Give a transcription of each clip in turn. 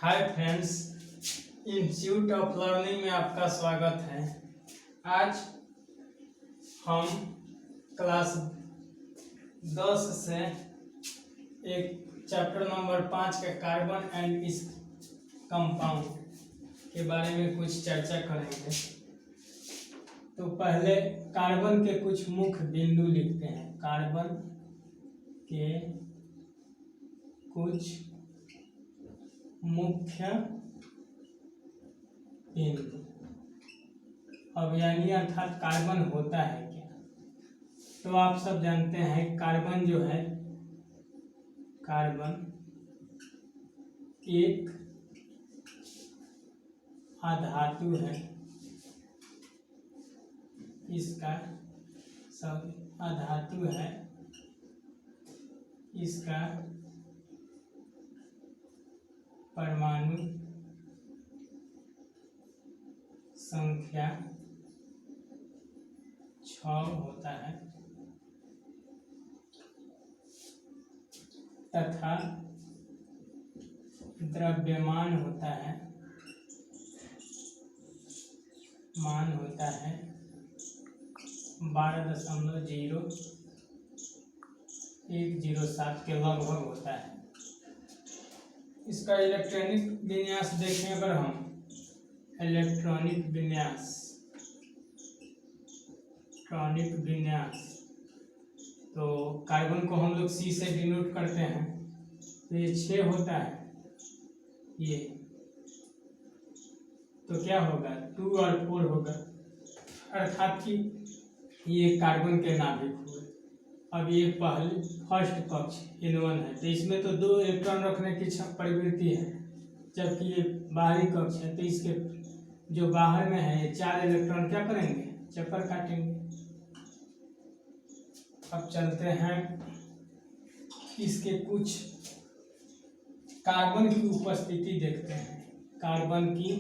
Hi friends, institute of learning में आपका स्वागत है। आज हम क्लास 10 से एक चैप्टर नंबर 5 के कार्बन एंड इस कंपाउंड के बारे में कुछ चर्चा करेंगे। तो पहले कार्बन के कुछ मुख्य बिंदु लिखते हैं। कार्बन के कुछ मुख्य बिंदु। अब यानी अर्थात कार्बन होता है क्या? तो आप सब जानते हैं कार्बन जो है, कार्बन एक अधातु है। इसका सब अधातु है। इसका परमाणु संख्या 6 होता है तथा द्रव्यमान होता है, मान होता है 12.0107 के लगभग होता है। इसका इलेक्ट्रॉनिक विन्यास देखें अगर हम, इलेक्ट्रॉनिक विन्यास तो कार्बन को हम लोग C से डिनोट करते हैं। तो ये 6 होता है। ये तो क्या होगा, 2 और 4 होगा, अर्थात कि ये कार्बन के नाभिक हुए। अब ये फर्स्ट कक्ष N1 है, तो इसमें तो 2 इलेक्ट्रॉन रखने की प्रवृत्ति है, जबकि ये बाहरी कक्ष है। तो इसके जो बाहर में है ये 4 इलेक्ट्रॉन क्या करेंगे, चक्कर काटेंगे। अब चलते हैं इसके कुछ कार्बन की उपस्थिति देखते हैं। कार्बन की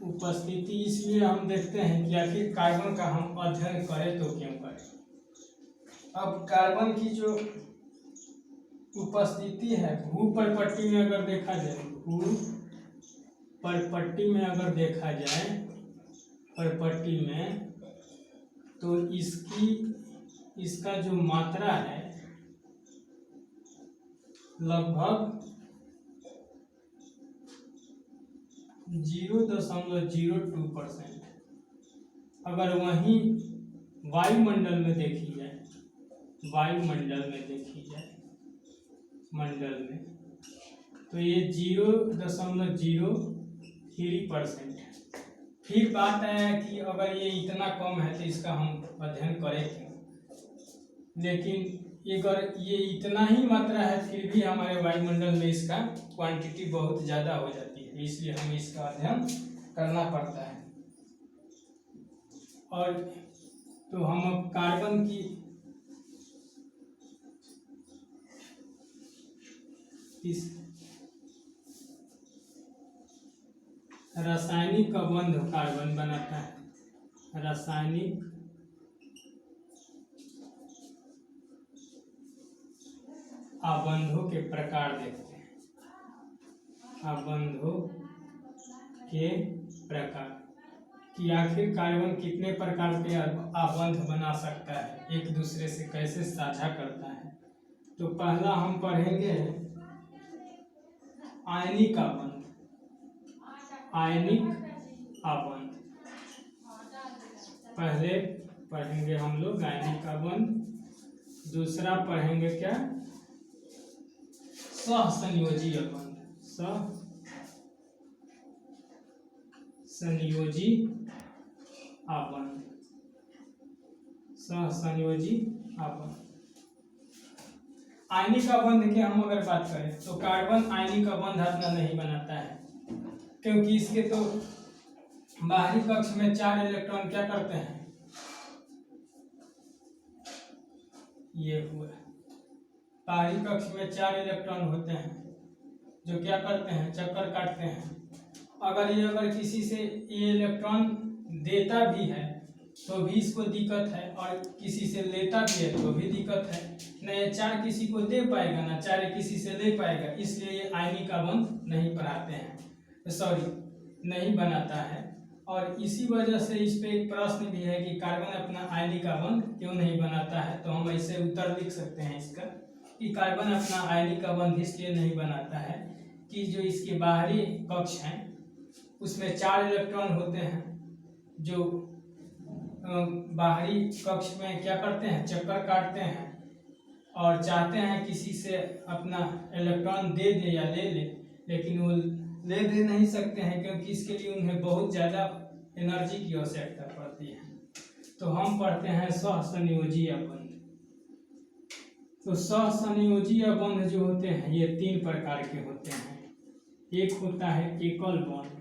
उपस्थिति इसलिए हम देखते हैं कि आखिर कार्बन का हम अध्ययन करें तो क्यों करें। अब कार्बन की जो उपस्थिति है भूपरपट्टी में अगर देखा जाए, भूपरपट्टी में अगर देखा जाए, परपट्टी में, तो इसका जो मात्रा है लगभग 0.02%। अगर वहीं वायुमंडल में देखी जाए, मंडल में, तो ये 0.03% है। फिर बात आया कि अगर ये इतना कम है तो इसका हम अध्ययन करें क्यों। लेकिन अगर ये इतना ही मात्रा है फिर भी हमारे वायुमंडल में इसका क्वांटिटी बहुत ज़्यादा हो जाती है, इसलिए हमें इसका अध्ययन करना पड़ता है। और तो हम अब कार्बन की इस रासायनिक बंध कार्बन बनाता है, रासायनिक आबंधों के प्रकार देखते हैं। आबंधों के प्रकार कि आखिर कार्बन कितने प्रकार के आबंध बना सकता है, एक दूसरे से कैसे साझा करता है। तो पहला हम पढ़ेंगे आयनिक आबंध। पहले पढ़ेंगे हम लोग आयनिक आबंध। दूसरा पढ़ेंगे क्या, सहसंयोजी आबंध। सहसंयोजी आबंध। आयनिक आबंध की हम अगर बात करें तो कार्बन आयनिक आबंध अपना नहीं बनाता है, क्योंकि इसके तो बाहरी कक्ष में 4 इलेक्ट्रॉन क्या करते हैं, ये हुआ बाहरी कक्ष में 4 इलेक्ट्रॉन होते हैं जो क्या करते हैं, चक्कर काटते हैं। अगर किसी से ये इलेक्ट्रॉन देता भी है तो भी इसको दिक्कत है, और किसी से लेता भी है तो भी दिक्कत है। न ये 4 किसी को दे पाएगा, ना 4 किसी से ले पाएगा, इसलिए ये आयनिक बंध नहीं पढ़ाते हैं, सॉरी नहीं बनाता है। और इसी वजह से इस पे एक प्रश्न भी है कि कार्बन अपना आयनिक बंध क्यों नहीं बनाता है। तो हम ऐसे उत्तर लिख सकते हैं इसका कि कार्बन अपना आयनिक बंध इसलिए नहीं बनाता है कि जो इसके बाहरी कक्ष हैं उसमें 4 इलेक्ट्रॉन होते हैं, जो बाहरी कक्ष में क्या करते हैं, चक्कर काटते हैं और चाहते हैं किसी से अपना इलेक्ट्रॉन दे दे या ले ले, लेकिन वो ले दे नहीं सकते हैं क्योंकि इसके लिए उन्हें बहुत ज़्यादा एनर्जी की आवश्यकता पड़ती है। तो हम पढ़ते हैं सहसंयोजी बंध। तो सहसंयोजी बंध जो होते हैं ये 3 प्रकार के होते हैं। एक होता है एकल बॉन्ड,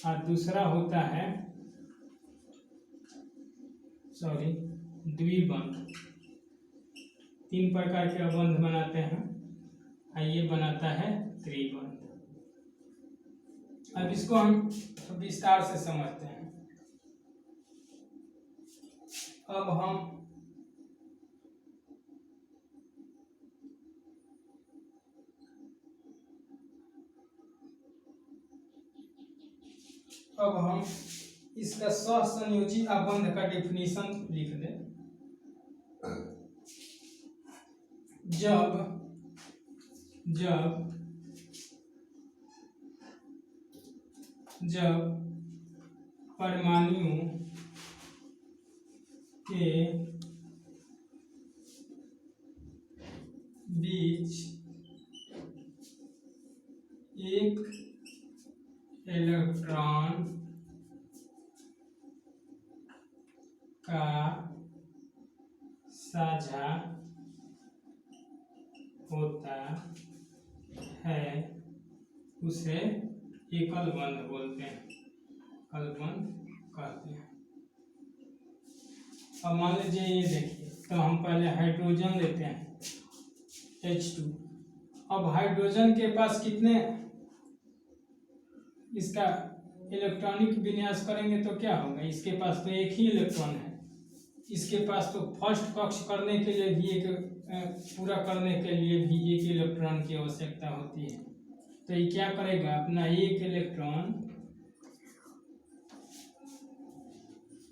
और दूसरा होता है द्विबंध। 3 प्रकार के बंध बनाते हैं, और ये बनाता है त्रिबंध। अब इसको हम विस्तार से समझते हैं। अब हम इसका सहसंयोजी बंध का डेफिनेशन लिख दें। जब परमाणुओं के बीच एक इलेक्ट्रॉन का साझा होता है उसे एकल बंध बोलते हैं, एकल बंध कहते हैं। अब मान लीजिए ये देखिए, तो हम पहले हाइड्रोजन लेते हैं H2। अब हाइड्रोजन के पास कितने इसका इलेक्ट्रॉनिक विन्यास करेंगे तो क्या होगा, इसके पास तो एक ही इलेक्ट्रॉन है। इसके पास तो फर्स्ट कक्ष करने के लिए भी पूरा करने के लिए भी एक इलेक्ट्रॉन की आवश्यकता होती है। तो ये क्या करेगा, अपना एक इलेक्ट्रॉन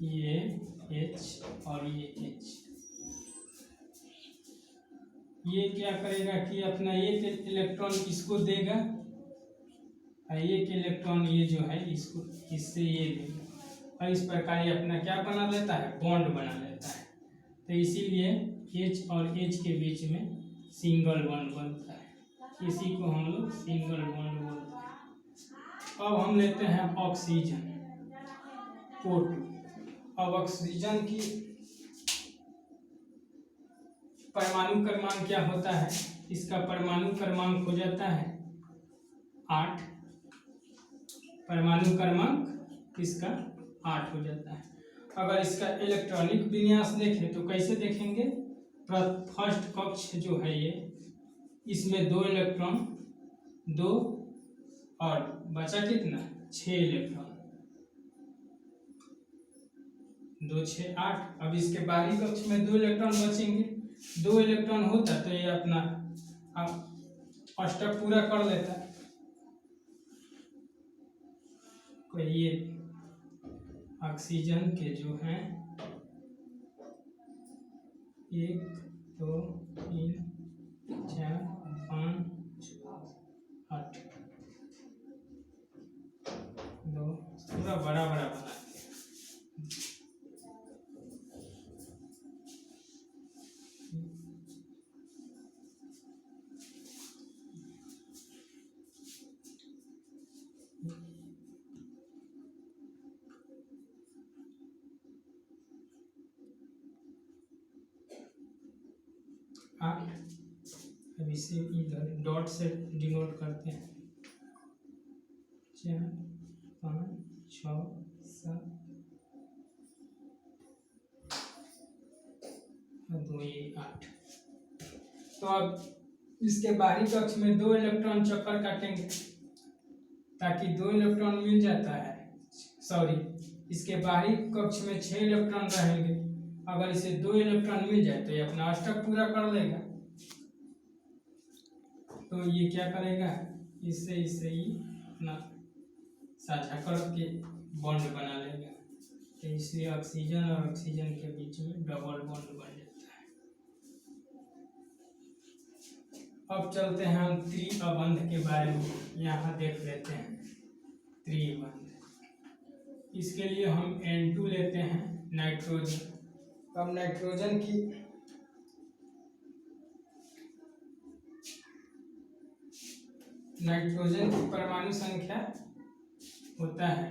ये H और ये H, ये क्या करेगा कि अपना एक इलेक्ट्रॉन इसको देगा, और एक इलेक्ट्रॉन ये जो है इसको इससे ये देगा, और इस प्रकार ये अपना क्या बना लेता है, बॉन्ड बना लेता है। तो इसीलिए H और H के बीच में सिंगल बॉन्ड बनता है, इसी को हम लोग सिंगल बॉन्ड बोलते हैं। अब हम लेते हैं ऑक्सीजन O2। अब ऑक्सीजन की परमाणु क्रमांक क्या होता है, इसका परमाणु क्रमांक हो जाता है 8। परमाणु क्रमांक इसका 8 हो जाता है। अगर इसका इलेक्ट्रॉनिक विन्यास देखें तो कैसे देखेंगे, फर्स्ट कक्ष जो है ये, इसमें 2 इलेक्ट्रॉन, 2 और बचा कितना 6 इलेक्ट्रॉन, 2 6 8। अब इसके बाहरी कक्ष में 2 इलेक्ट्रॉन बचेंगे। 2 इलेक्ट्रॉन होता तो ये अपना अष्टक पूरा कर लेता। तो ये ऑक्सीजन के जो हैं 1 2 3 4 5 8 2 पूरा बड़ा बड़ा बना 8। अब इसे इधर डॉट से डिनोट करते हैं, 4 5 6 7 2 ये 8। तो अब इसके बाहरी कक्ष में 2 इलेक्ट्रॉन चक्कर काटेंगे, ताकि 2 इलेक्ट्रॉन मिल जाता है, सॉरी इसके बाहरी कक्ष में 6 इलेक्ट्रॉन रहेंगे। अगर इसे 2 इलेक्ट्रॉन मिल जाए तो ये अपना अष्टक पूरा कर लेगा। तो ये क्या करेगा, इससे ही अपना साझा करके बॉन्ड बना लेगा। तो इसलिए ऑक्सीजन और ऑक्सीजन के बीच में डबल बॉन्ड बन जाता है। अब चलते हैं हम त्रिअबंध के बारे में, यहाँ देख लेते हैं त्रिअबंध। इसके लिए हम N2 लेते हैं, नाइट्रोजन। अब नाइट्रोजन की परमाणु संख्या होता है,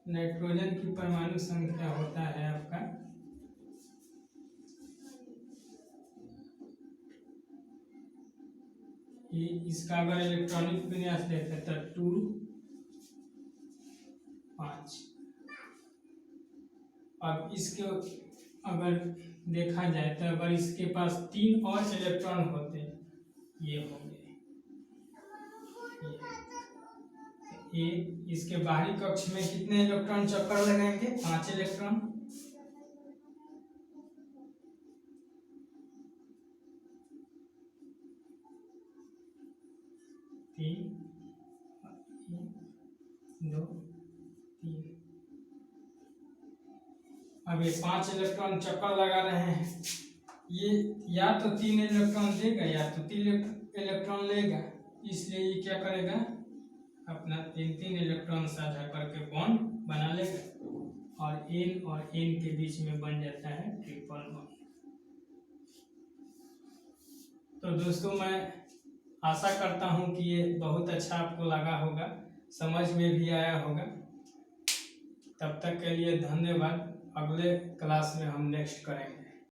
नाइट्रोजन की परमाणु संख्या होता है आपका ये, इसका अगर इलेक्ट्रॉनिक विन्यास देखें तो 2 5। अब इसके अगर देखा जाए तो अगर इसके पास 3 और इलेक्ट्रॉन होते, ये होंगे ये, इसके बाहरी कक्ष में कितने इलेक्ट्रॉन चक्कर लगाएंगे, 5 इलेक्ट्रॉन। तीन, 2, 3। अब ये 5 इलेक्ट्रॉन चक्कर लगा रहे हैं, ये या तो 3 इलेक्ट्रॉन देगा या तो 3 इलेक्ट्रॉन लेगा। इसलिए ये क्या करेगा, अपना 3 इलेक्ट्रॉन साझा करके बॉन्ड बना लेगा और N के बीच में बन जाता है ट्रिपल बॉन्ड। तो दोस्तों मैं आशा करता हूँ कि ये बहुत अच्छा आपको लगा होगा, समझ में भी आया होगा। तब तक के लिए धन्यवाद। अगले क्लास में हम नेक्स्ट करेंगे।